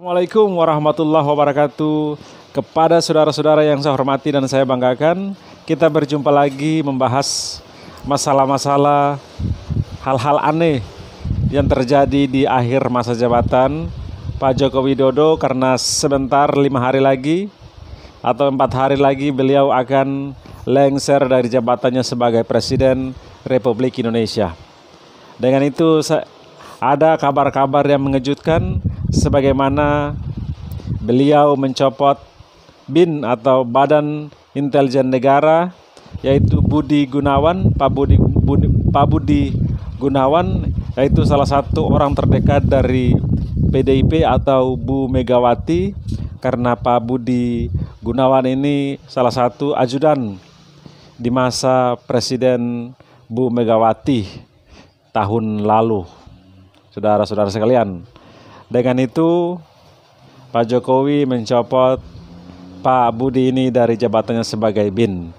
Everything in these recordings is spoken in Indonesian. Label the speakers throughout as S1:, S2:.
S1: Assalamualaikum warahmatullahi wabarakatuh. Kepada saudara-saudara yang saya hormati dan saya banggakan, kita berjumpa lagi membahas masalah-masalah hal-hal aneh yang terjadi di akhir masa jabatan Pak Joko Widodo, karena sebentar 5 hari lagi atau 4 hari lagi beliau akan lengser dari jabatannya sebagai Presiden Republik Indonesia. Dengan itu ada kabar-kabar yang mengejutkan, sebagaimana beliau mencopot BIN atau Badan Intelijen Negara, yaitu Pak Budi Gunawan, yaitu salah satu orang terdekat dari PDIP atau Bu Megawati, karena Pak Budi Gunawan ini salah satu ajudan di masa Presiden Bu Megawati tahun lalu. Saudara-saudara sekalian, dengan itu Pak Jokowi mencopot Pak Budi ini dari jabatannya sebagai BIN.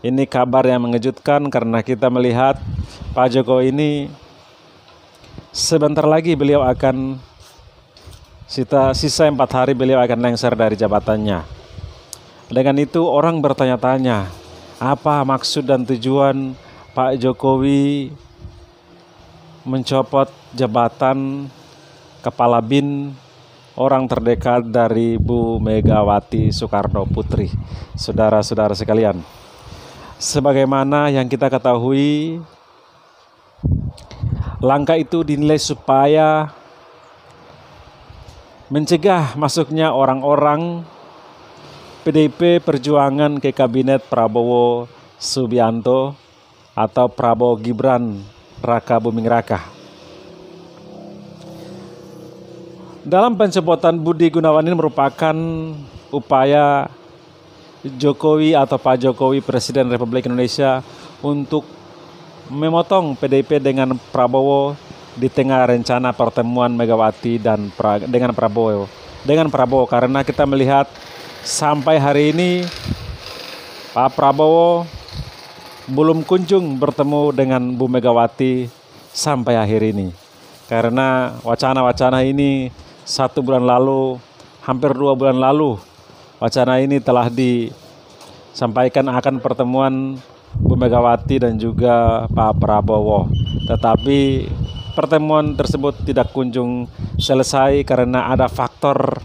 S1: Ini kabar yang mengejutkan karena kita melihat Pak Jokowi ini sebentar lagi beliau akan sisa 4 hari beliau akan lengser dari jabatannya. Dengan itu orang bertanya-tanya, apa maksud dan tujuan Pak Jokowi mencopot jabatan Kepala BIN orang terdekat dari Bu Megawati Soekarno Putri. Saudara-saudara sekalian, sebagaimana yang kita ketahui, langkah itu dinilai supaya mencegah masuknya orang-orang PDIP Perjuangan ke Kabinet Prabowo Subianto atau Prabowo Gibran Raka Buming Raka. Dalam pencopotan Budi Gunawan ini merupakan upaya Jokowi atau Pak Jokowi Presiden Republik Indonesia untuk memotong PDIP dengan Prabowo di tengah rencana pertemuan Megawati dan dengan Prabowo, karena kita melihat sampai hari ini Pak Prabowo belum kunjung bertemu dengan Bu Megawati sampai akhir ini, karena wacana-wacana ini 1 bulan lalu, hampir 2 bulan lalu, wacana ini telah disampaikan akan pertemuan Bu Megawati dan juga Pak Prabowo. Tetapi pertemuan tersebut tidak kunjung selesai karena ada faktor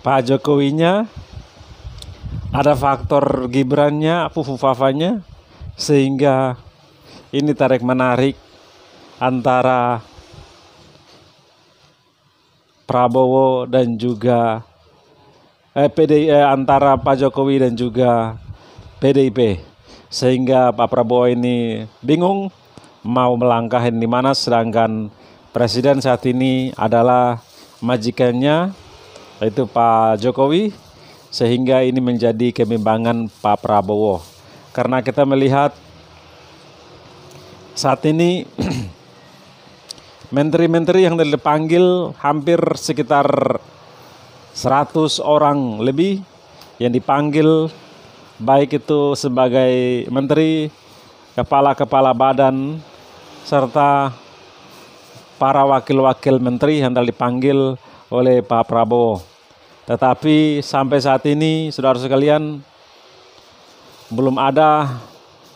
S1: Pak Jokowinya, ada faktor Gibrannya, Fufafanya, sehingga ini tarik-menarik antara Prabowo dan juga antara Pak Jokowi dan juga PDIP, sehingga Pak Prabowo ini bingung mau melangkah di mana, sedangkan Presiden saat ini adalah majikannya, yaitu Pak Jokowi, sehingga ini menjadi kebimbangan Pak Prabowo. Karena kita melihat saat ini menteri-menteri yang dipanggil hampir sekitar 100 orang lebih yang dipanggil, baik itu sebagai menteri, kepala-kepala badan, serta para wakil-wakil menteri yang telah dipanggil oleh Pak Prabowo. Tetapi sampai saat ini, saudara sekalian, belum ada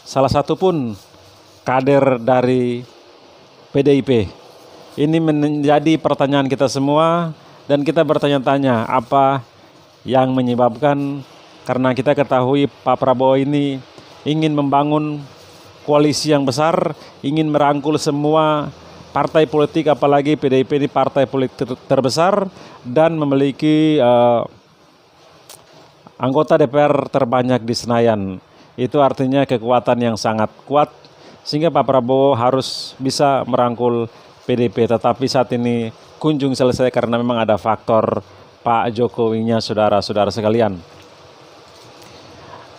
S1: salah satu pun kader dari PDIP. Ini menjadi pertanyaan kita semua, dan kita bertanya-tanya apa yang menyebabkan, karena kita ketahui Pak Prabowo ini ingin membangun koalisi yang besar, ingin merangkul semua partai politik, apalagi PDIP ini partai politik terbesar dan memiliki anggota DPR terbanyak di Senayan. Itu artinya kekuatan yang sangat kuat, sehingga Pak Prabowo harus bisa merangkul PDIP. Tetapi saat ini kunjung selesai karena memang ada faktor Pak Jokowinya, saudara-saudara sekalian.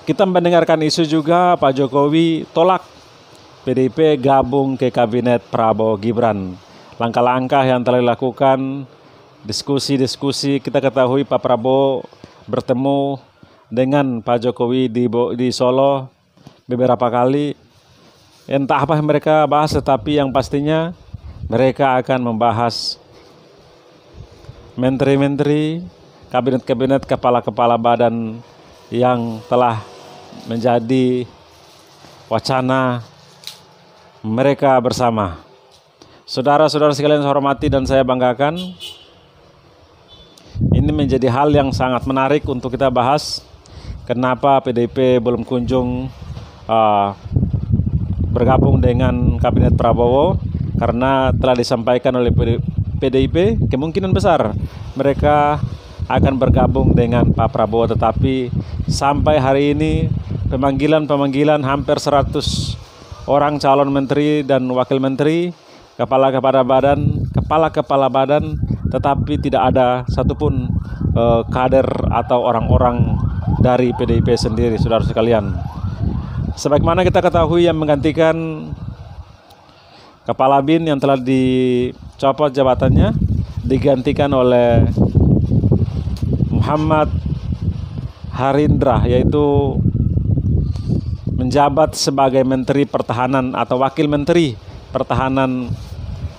S1: Kita mendengarkan isu juga Pak Jokowi tolak PDIP gabung ke Kabinet Prabowo Gibran. Langkah-langkah yang telah dilakukan, diskusi-diskusi, kita ketahui Pak Prabowo bertemu dengan Pak Jokowi di Solo beberapa kali. Entah apa yang mereka bahas, tetapi yang pastinya mereka akan membahas menteri-menteri, kabinet-kabinet, kepala-kepala badan yang telah menjadi wacana mereka bersama. Saudara-saudara sekalian saya hormati dan saya banggakan, ini menjadi hal yang sangat menarik untuk kita bahas. Kenapa PDIP belum kunjung bergabung dengan Kabinet Prabowo? Karena telah disampaikan oleh PDIP kemungkinan besar mereka akan bergabung dengan Pak Prabowo, tetapi sampai hari ini pemanggilan hampir 100 orang calon menteri dan wakil menteri, kepala-kepala badan, tetapi tidak ada satupun kader atau orang-orang dari PDIP sendiri, saudara sekalian. Sebagaimana kita ketahui, yang menggantikan Kepala BIN yang telah dicopot jabatannya digantikan oleh Muhammad Harindra, yaitu menjabat sebagai Menteri Pertahanan atau Wakil Menteri Pertahanan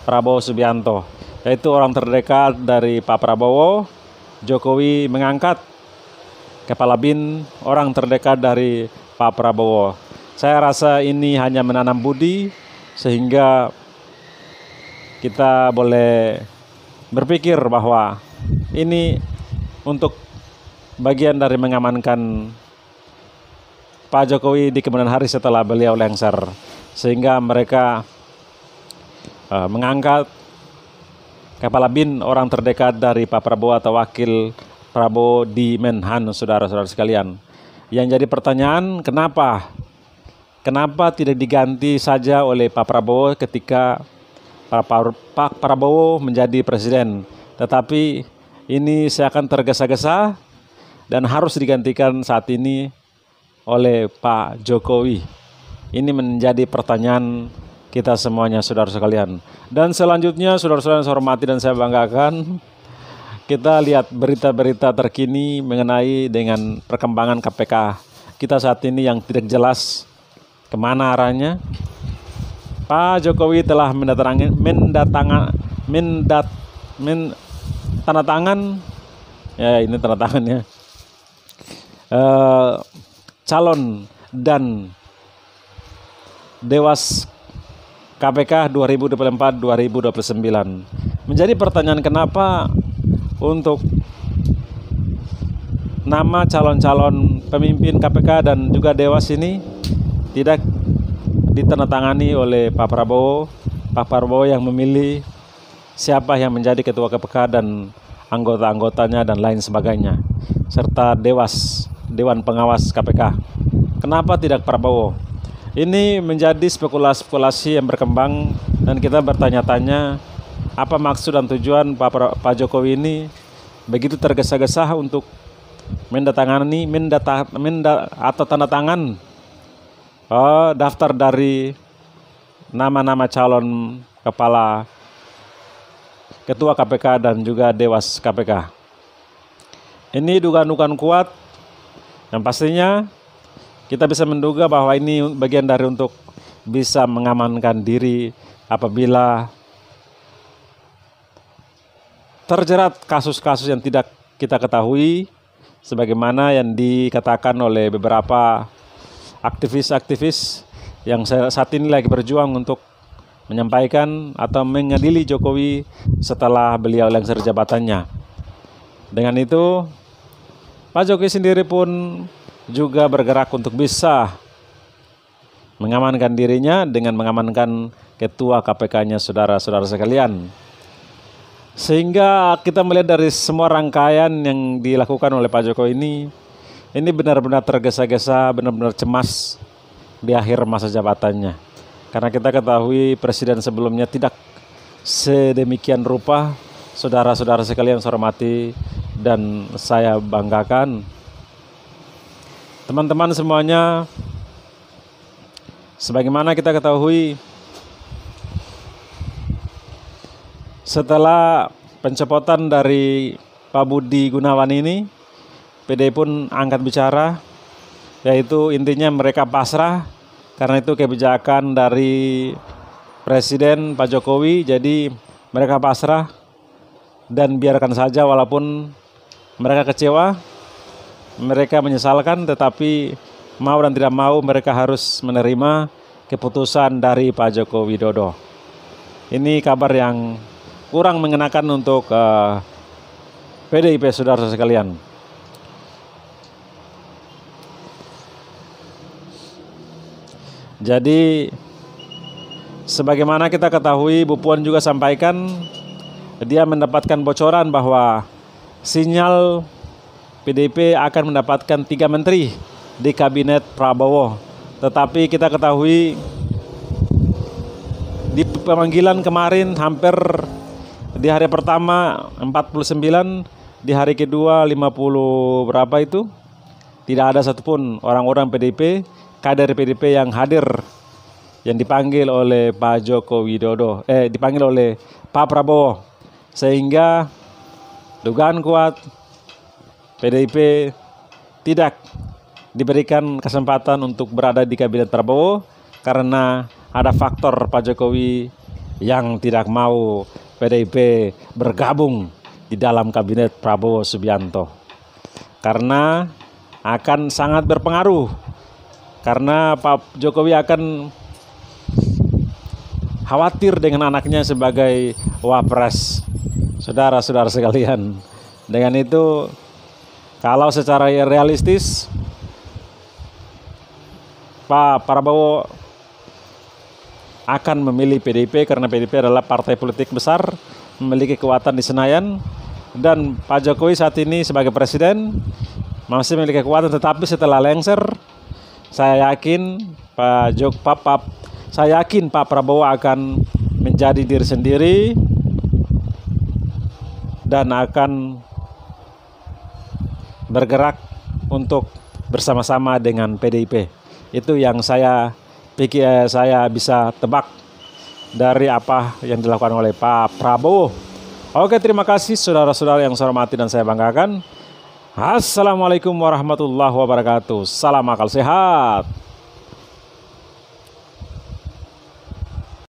S1: Prabowo Subianto, yaitu orang terdekat dari Pak Prabowo. Jokowi mengangkat Kepala BIN orang terdekat dari Pak Prabowo. Saya rasa ini hanya menanam budi sehingga kita boleh berpikir bahwa ini untuk bagian dari mengamankan Pak Jokowi di kemudian hari setelah beliau lengser, sehingga mereka mengangkat Kepala BIN orang terdekat dari Pak Prabowo atau Wakil Prabowo di Menhan, saudara-saudara sekalian. Yang jadi pertanyaan, kenapa tidak diganti saja oleh Pak Prabowo ketika Pak Prabowo menjadi presiden, tetapi ini seakan tergesa-gesa dan harus digantikan saat ini oleh Pak Jokowi. Ini menjadi pertanyaan kita semuanya, saudara sekalian. Dan selanjutnya, saudara-saudara yang saya hormati dan saya banggakan, kita lihat berita-berita terkini mengenai dengan perkembangan KPK kita saat ini yang tidak jelas kemana arahnya. Pak Jokowi telah tanda tangan, ya ini tanda tangannya, calon dan Dewas KPK 2024-2029. Menjadi pertanyaan, kenapa untuk nama calon-calon pemimpin KPK dan juga Dewas ini tidak ditandatangani oleh Pak Prabowo. Pak Prabowo yang memilih siapa yang menjadi ketua KPK dan anggota-anggotanya dan lain sebagainya, serta Dewan Pengawas KPK. Kenapa tidak Prabowo? Ini menjadi spekulasi yang berkembang dan kita bertanya-tanya, apa maksud dan tujuan Pak Jokowi ini begitu tergesa-gesa untuk mendatangani atau tanda tangan daftar dari nama-nama calon kepala ketua KPK dan juga Dewas KPK. Ini dugaan-dugaan kuat yang pastinya kita bisa menduga bahwa ini bagian dari untuk bisa mengamankan diri apabila terjerat kasus-kasus yang tidak kita ketahui, sebagaimana yang dikatakan oleh beberapa aktivis-aktivis yang saat ini lagi berjuang untuk menyampaikan atau mengadili Jokowi setelah beliau lengser jabatannya. Dengan itu, Pak Jokowi sendiri pun juga bergerak untuk bisa mengamankan dirinya dengan mengamankan ketua KPK-nya, saudara-saudara sekalian. Sehingga kita melihat dari semua rangkaian yang dilakukan oleh Pak Jokowi ini benar-benar tergesa-gesa, benar-benar cemas di akhir masa jabatannya. Karena kita ketahui presiden sebelumnya tidak sedemikian rupa, saudara-saudara sekalian saya hormati dan saya banggakan. Teman-teman semuanya, sebagaimana kita ketahui, setelah pencopotan dari Pak Budi Gunawan ini, PDI pun angkat bicara, yaitu intinya mereka pasrah karena itu kebijakan dari Presiden Pak Jokowi, jadi mereka pasrah dan biarkan saja walaupun mereka kecewa, mereka menyesalkan, tetapi mau dan tidak mau mereka harus menerima keputusan dari Pak Joko Widodo. Ini kabar yang kurang mengenakan untuk PDIP, saudara sekalian. Jadi sebagaimana kita ketahui, Bu Puan juga sampaikan dia mendapatkan bocoran bahwa sinyal PDIP akan mendapatkan 3 menteri di kabinet Prabowo. Tetapi kita ketahui di pemanggilan kemarin hampir di hari pertama 49, di hari kedua 50 berapa itu, tidak ada satupun orang-orang PDIP, kader PDIP yang hadir, yang dipanggil oleh Pak Joko Widodo, dipanggil oleh Pak Prabowo, sehingga dugaan kuat PDIP tidak diberikan kesempatan untuk berada di kabinet Prabowo karena ada faktor Pak Jokowi yang tidak mau PDIP bergabung di dalam kabinet Prabowo Subianto, karena akan sangat berpengaruh, karena Pak Jokowi akan khawatir dengan anaknya sebagai wapres. Saudara-saudara sekalian, dengan itu kalau secara realistis Pak Prabowo akan memilih PDIP karena PDIP adalah partai politik besar, memiliki kekuatan di Senayan, dan Pak Jokowi saat ini sebagai presiden masih memiliki kekuatan, tetapi setelah lengser, saya yakin Pak Prabowo akan menjadi diri sendiri dan akan bergerak untuk bersama-sama dengan PDIP. Itu yang saya pikir, saya bisa tebak dari apa yang dilakukan oleh Pak Prabowo. Oke, terima kasih saudara-saudara yang saya hormati dan saya banggakan. Assalamualaikum warahmatullahi wabarakatuh. Salam akal sehat.